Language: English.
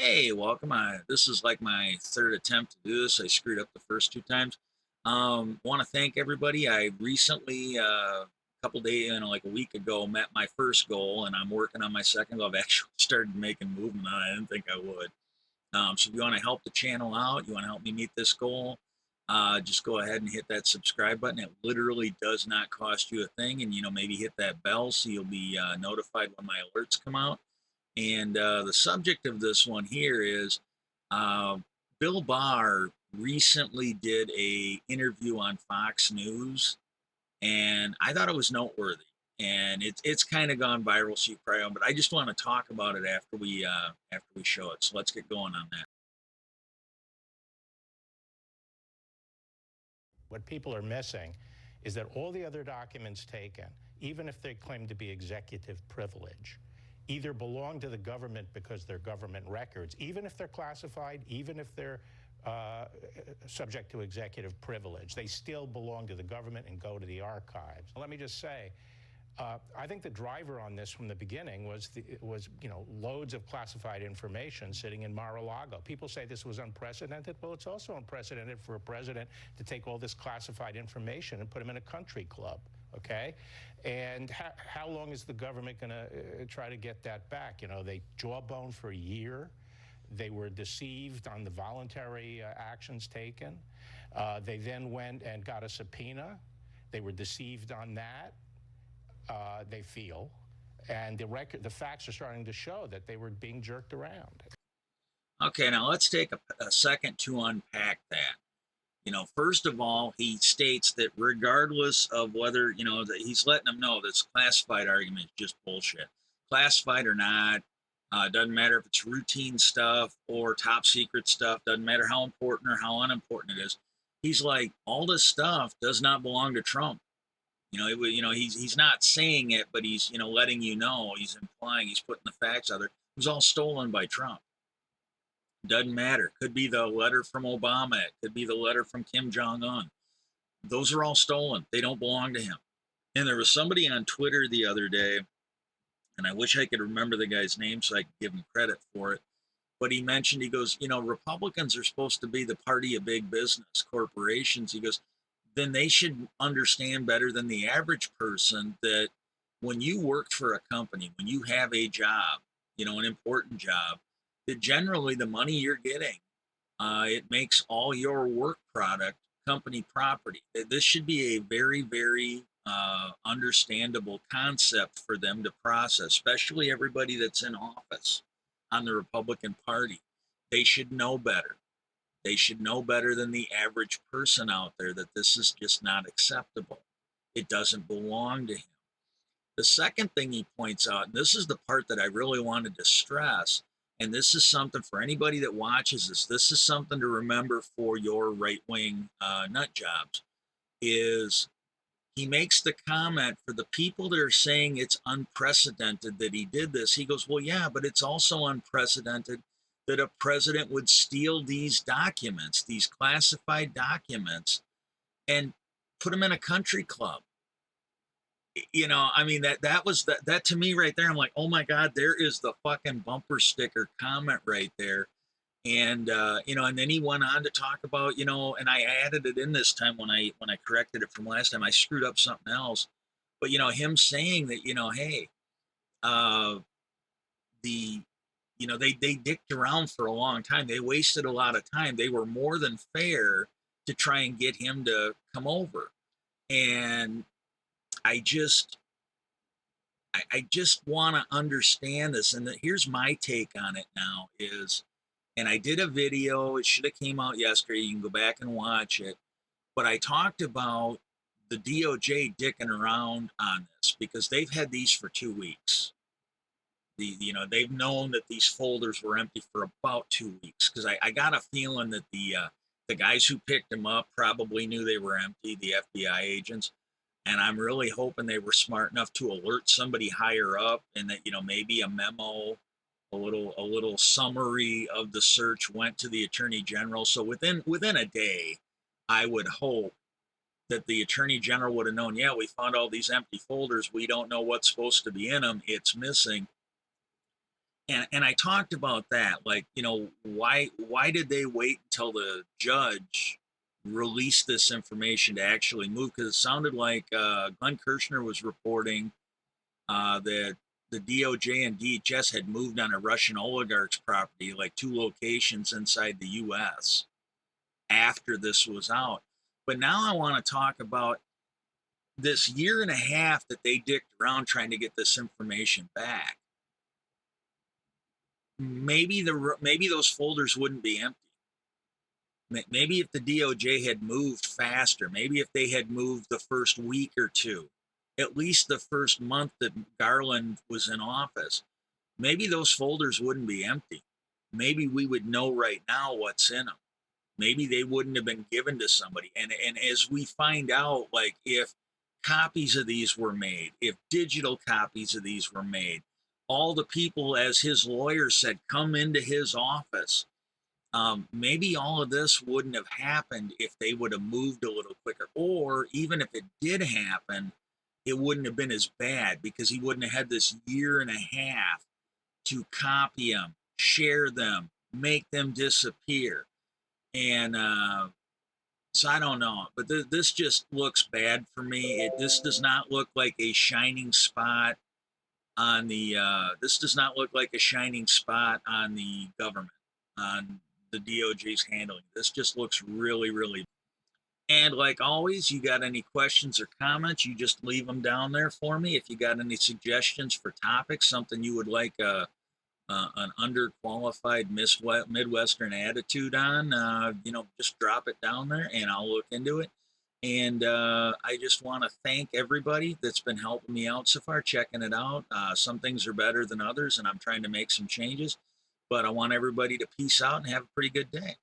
Hey, welcome. This is like my third attempt to do this. I screwed up the first two times. Want to thank everybody. I recently, a couple days, like a week ago, met my first goal, and I'm working on my second goal. I've actually started making movement on it. I didn't think I would. So if you want to help the channel out, you want to help me meet this goal, just go ahead and hit that subscribe button. It literally does not cost you a thing, and maybe hit that bell so you'll be notified when my alerts come out. And the subject of this one here is uh, Bill Barr recently did a interview on Fox News, and I thought it was noteworthy. And it's kind of gone viral, so you probably know, but I just want to talk about it after we show it. So let's get going on that. What people are missing is that all the other documents taken, even if they claim to be executive privilege, either belong to the government because they're government records, even if they're classified, even if they're subject to executive privilege, they still belong to the government and go to the archives. Let me just say, I think the driver on this from the beginning was loads of classified information sitting in Mar-a-Lago. People say this was unprecedented. Well, it's also unprecedented for a president to take all this classified information and put them in a country club. Okay, and how long is the government going to try to get that back? They jawbone for a year. They were deceived on the voluntary actions taken. They then went and got a subpoena. They were deceived on that. They feel, and the facts are starting to show that they were being jerked around. Okay, now let's take a second to unpack that. First of all, he states that regardless of whether, that he's letting them know this classified argument is just bullshit. Classified or not, doesn't matter if it's routine stuff or top secret stuff, doesn't matter how important or how unimportant it is. He's like, all this stuff does not belong to Trump. He's not saying it, but he's, letting you know, he's implying, he's putting the facts out there. It was all stolen by Trump. Doesn't matter. Could be the letter from Obama. It could be the letter from Kim Jong Un. Those are all stolen. They don't belong to him. And there was somebody on Twitter the other day, and I wish I could remember the guy's name so I could give him credit for it. But he mentioned, he goes, Republicans are supposed to be the party of big business, corporations. He goes, then they should understand better than the average person that when you work for a company, when you have a job, an important job, that generally the money you're getting, it makes all your work product company property. This should be a very, very understandable concept for them to process, especially everybody that's in office on the Republican Party. They should know better. They should know better than the average person out there that this is just not acceptable. It doesn't belong to him. The second thing he points out, and this is the part that I really wanted to stress, and this is something for anybody that watches this is something to remember for your right wing nut jobs, is he makes the comment for the people that are saying it's unprecedented that he did this. He goes, well, yeah, but it's also unprecedented that a president would steal these documents, these classified documents, and put them in a country club. I mean, that was that to me right there. I'm like, oh my God, there is the fucking bumper sticker comment right there. And and then he went on to talk about, and I added it in this time when I corrected it from last time. I screwed up something else. But him saying that, hey, uh the they dicked around for a long time. They wasted a lot of time. They were more than fair to try and get him to come over. And I just I just want to understand this. And here's my take on it now is, and I did a video. It should have came out yesterday. You can go back and watch it. But I talked about the DOJ dicking around on this because they've had these for 2 weeks. They've known that these folders were empty for about 2 weeks because I got a feeling that the guys who picked them up probably knew they were empty, the FBI agents, and I'm really hoping they were smart enough to alert somebody higher up, and that maybe a memo, a little summary of the search went to the attorney general. So within a day, I would hope that the attorney general would have known, yeah, we found all these empty folders, we don't know what's supposed to be in them, it's missing. and I talked about that, like, why did they wait until the judge released this information to actually move? Because it sounded like Glenn Kirshner was reporting that the DOJ and DHS had moved on a Russian oligarch's property, like 2 locations inside the U.S. after this was out. But now I want to talk about this year and a half that they dicked around trying to get this information back. Maybe those folders wouldn't be empty. Maybe if the DOJ had moved faster, maybe if they had moved the first week or two, at least the first month that Garland was in office, maybe those folders wouldn't be empty. Maybe we would know right now what's in them. Maybe they wouldn't have been given to somebody. And as we find out, like, if copies of these were made, if digital copies of these were made, all the people, as his lawyer said, come into his office. Maybe all of this wouldn't have happened if they would have moved a little quicker, or even if it did happen, it wouldn't have been as bad because he wouldn't have had this year and a half to copy them, share them, make them disappear. And so I don't know, but this just looks bad for me. This does not look like a shining spot on the. This does not look like a shining spot on the government, on the DOJ's handling. This just looks really, really. And like always, you got any questions or comments, you just leave them down there for me. If you got any suggestions for topics, something you would like an underqualified Midwestern attitude on, just drop it down there and I'll look into it. And I just want to thank everybody that's been helping me out so far, checking it out. Some things are better than others, and I'm trying to make some changes. But I want everybody to peace out and have a pretty good day.